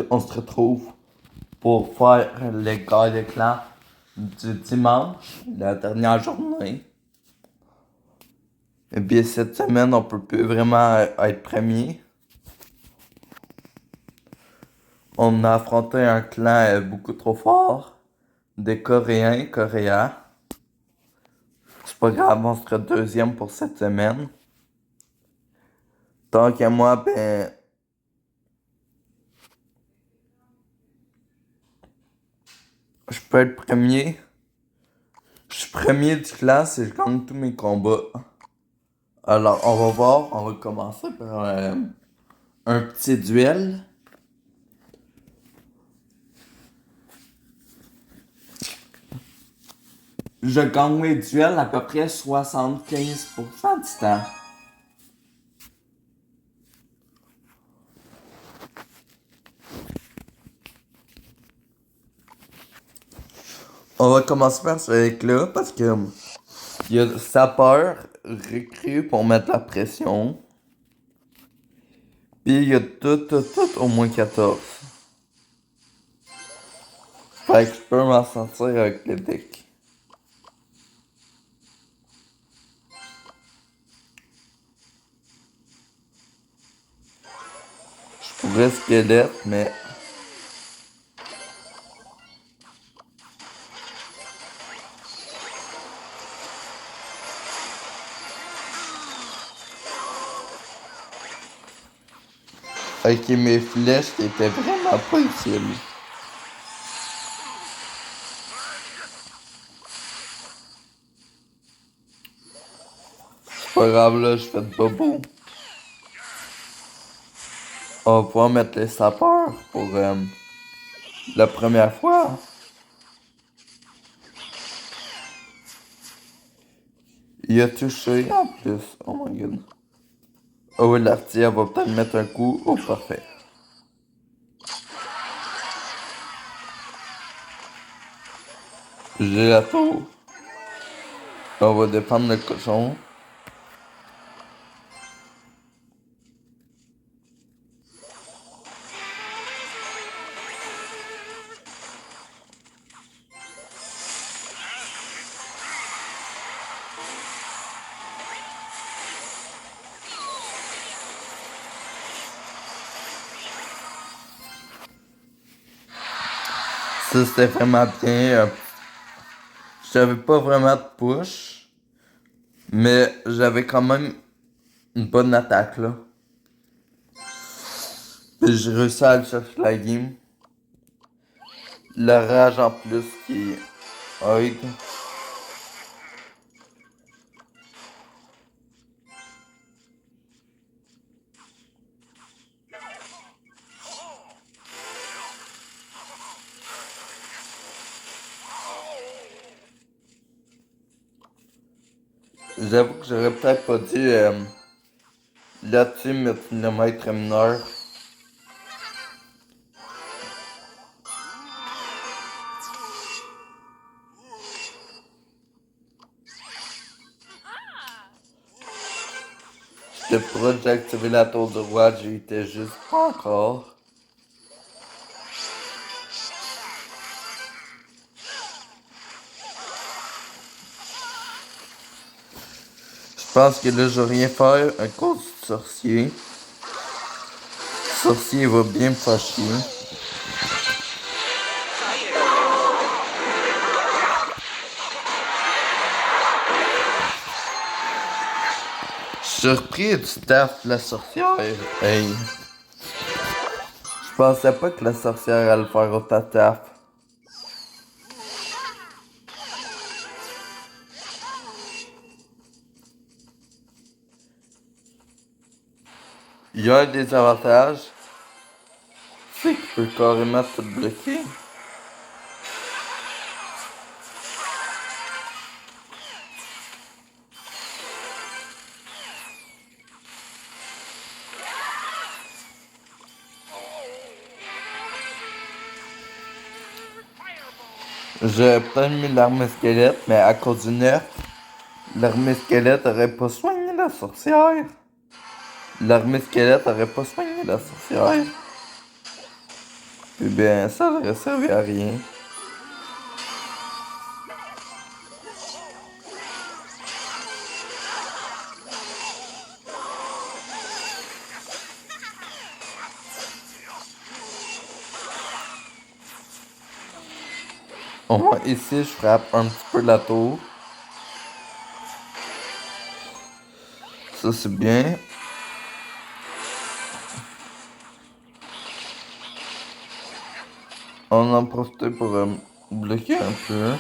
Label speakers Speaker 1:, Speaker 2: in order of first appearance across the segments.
Speaker 1: On se retrouve pour faire le gars de clan du dimanche, la dernière journée. Et bien cette semaine, on peut plus vraiment être premier. On a affronté un clan beaucoup trop fort, des Coréens. C'est pas grave, on sera deuxième pour cette semaine. Tant qu'à moi, je peux être premier. Je suis premier du clan si je gagne tous mes combats. Alors, on va voir, on va commencer par un petit duel. Je gagne mes duels à peu près 75% du temps. On va commencer par ce deck-là parce que il y a sapeur, recrue pour mettre la pression. Puis il y a tout au moins 14. Fait que je peux m'en sortir avec le deck. Je pourrais squelette, mais avec mes flèches qui étaient vraiment pas utiles. C'est pas grave là, je fais de bobo. On va pouvoir mettre les sapeurs pour la première fois. Il a touché en plus. Oh my god. Oh oui, l'artillerie va peut-être mettre un coup. Oh, parfait. J'ai la tour. On va défendre le cochon. Ça, c'était vraiment bien. J'avais pas vraiment de push. Mais j'avais quand même une bonne attaque, là. Puis j'ai réussi à aller chercher la game. La rage en plus qui aide. J'avoue que j'aurais peut-être pas dû là-dessus mettre le maître mineur. J'étais proche d'activer la tour de roi, j'y étais juste pas encore. Je pense que là, je vais rien faire à cause du sorcier. Le sorcier va bien me fâcher. Je suis surpris du taf de la sorcière. Hey. Je pensais pas que la sorcière allait faire autant de taf. Il y a un désavantage. C'est qu'il peut carrément tout bloquer. J'aurais peut-être mis l'armée squelette, mais à cause du nerf, l'armée squelette aurait pas soigné la sorcière. L'armée squelette aurait pas soigné la sorcière. Puis bien, ça aurait servi à rien. Au moins, ici, je frappe un petit peu la tour. Ça, c'est bien. On en profite pour bloquer un peu.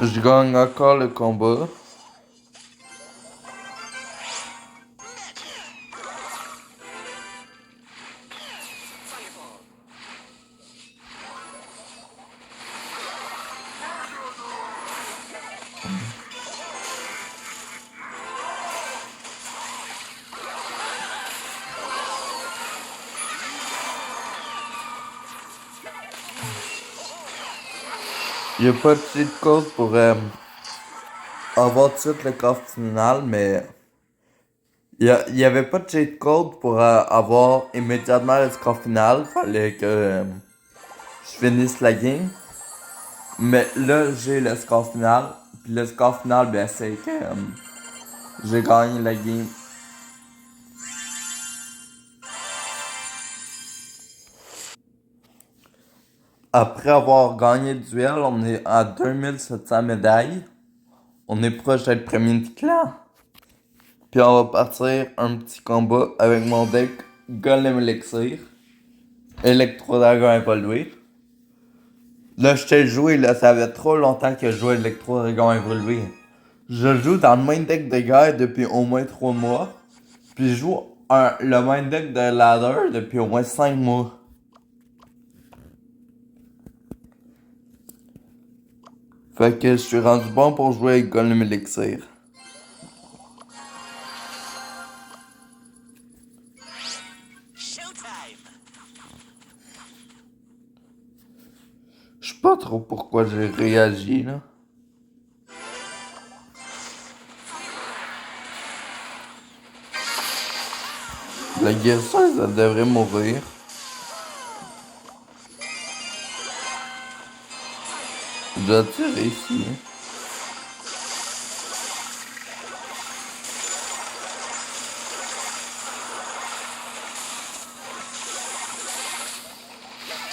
Speaker 1: Je gagne encore le combat. Il n'y a pas de cheat code pour avoir tout de suite le coffre final, mais il y avait pas de cheat code pour avoir immédiatement le score final. Fallait que je finisse la game. Mais là, j'ai le score final. Puis le score final, ben, c'est que j'ai gagné la game. Après avoir gagné le duel, on est à 2700 médailles. On est proche d'être premier de clan. Puis on va partir un petit combat avec mon deck Golem Elixir. Electro-Dragon évolué. Là, je t'ai joué, là, ça fait trop longtemps que je joue Electro-Dragon évolué. Je joue dans le main deck de guerre depuis au moins 3 mois. Puis je joue le main deck de ladder depuis au moins 5 mois. Fait que je suis rendu bon pour jouer avec Golem Elixir. Je sais pas trop pourquoi j'ai réagi là. La guérisseuse, elle devrait mourir. Je dois tirer ici.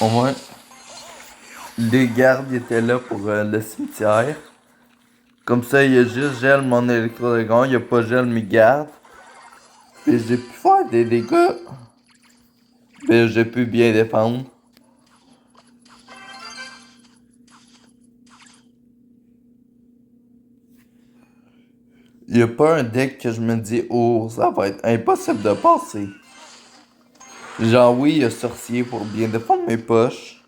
Speaker 1: Au moins, les gardes étaient là pour le cimetière. Comme ça, il y a juste gel mon électro-dragon, il y a pas gel mes gardes. Puis j'ai pu faire des dégâts. Puis j'ai pu bien défendre. Il y a pas un deck que je me dis, oh, ça va être impossible de passer. Genre, oui, il y a sorcier pour bien défendre mes poches.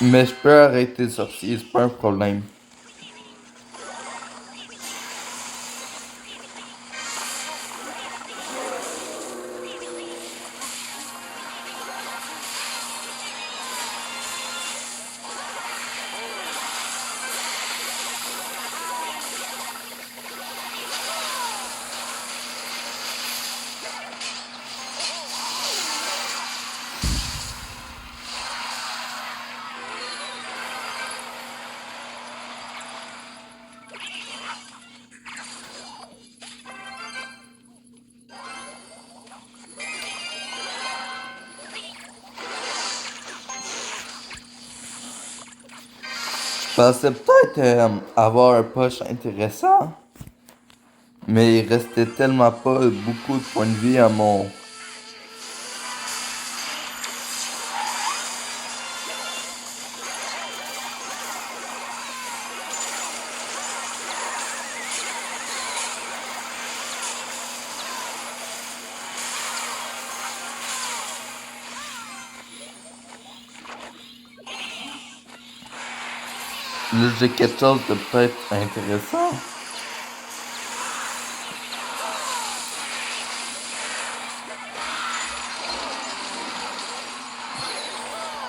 Speaker 1: Mais je peux arrêter le sorcier, c'est pas un problème. Je pensais peut-être avoir un push intéressant, mais il restait tellement pas beaucoup de points de vie à mon... Là, j'ai quelque chose de peut-être intéressant.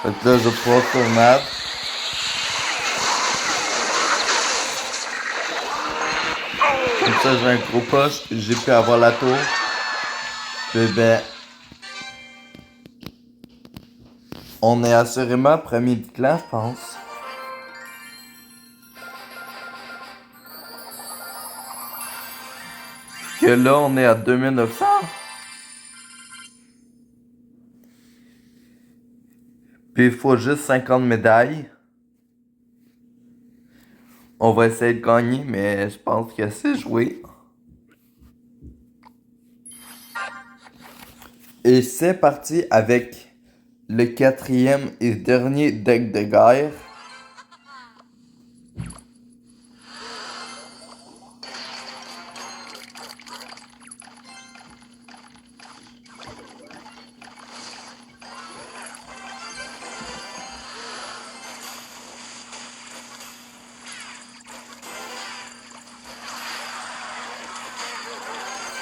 Speaker 1: Fait que là, je vais pouvoir sur map. Comme ça, j'ai un gros push, puis j'ai pu avoir la tour. Puis ben, on est assurément premier du clan, je pense. Que là, on est à 2900. Puis il faut juste 50 médailles. On va essayer de gagner, mais je pense que c'est joué. Et c'est parti avec le quatrième et dernier deck de guerre.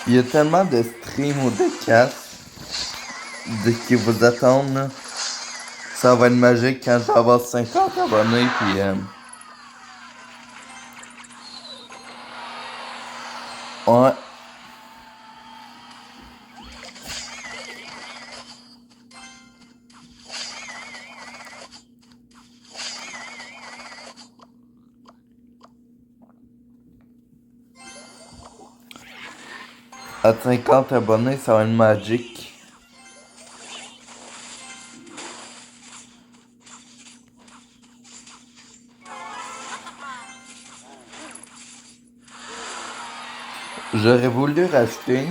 Speaker 1: Il y a tellement de streams ou de casts qui vous attendent, là. Ça va être magique quand je vais avoir 50 abonnés, puis ouais. À 50 abonnés, ça va être magique. J'aurais voulu racheter,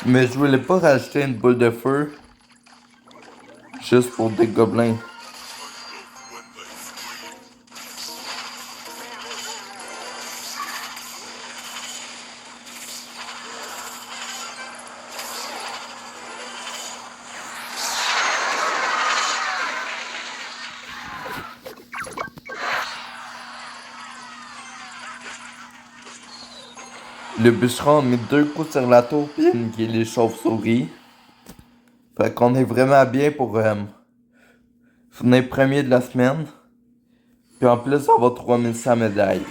Speaker 1: mais je voulais pas racheter une boule de feu juste pour des gobelins. Le bûcheron a mis 2 coups sur la tour pis une qui est les chauves-souris. Fait qu'on est vraiment bien pour finir premier de la semaine. Puis en plus, on va 3100 médailles.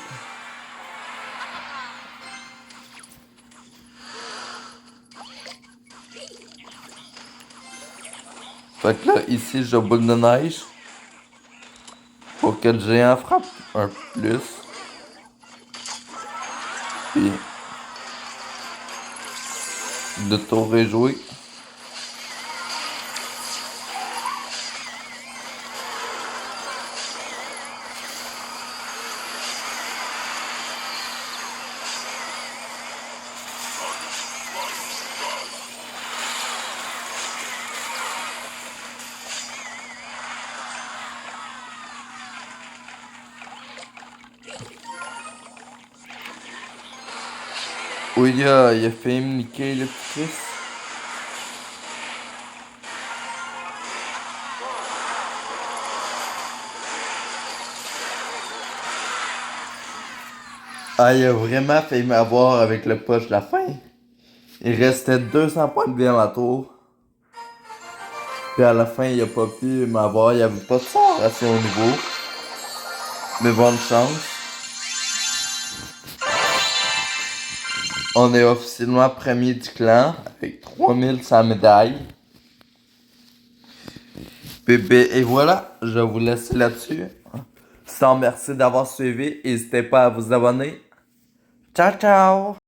Speaker 1: Fait que là, ici, j'ai boule de neige. Pour que le géant frappe un peu plus. Puis, le tour est joué. Oui, il a fait me niquer le petit Chris. Ah, il a vraiment failli m'avoir avec le push de la fin. Il restait 200 points de vie à la tour. Puis à la fin, il a pas pu m'avoir. Il avait pas de sort assez haut niveau. Mais bonne chance. On est officiellement premier du clan avec 3100 médailles. Bébé, et voilà, je vous laisse là-dessus. Sans merci d'avoir suivi. N'hésitez pas à vous abonner. Ciao, ciao!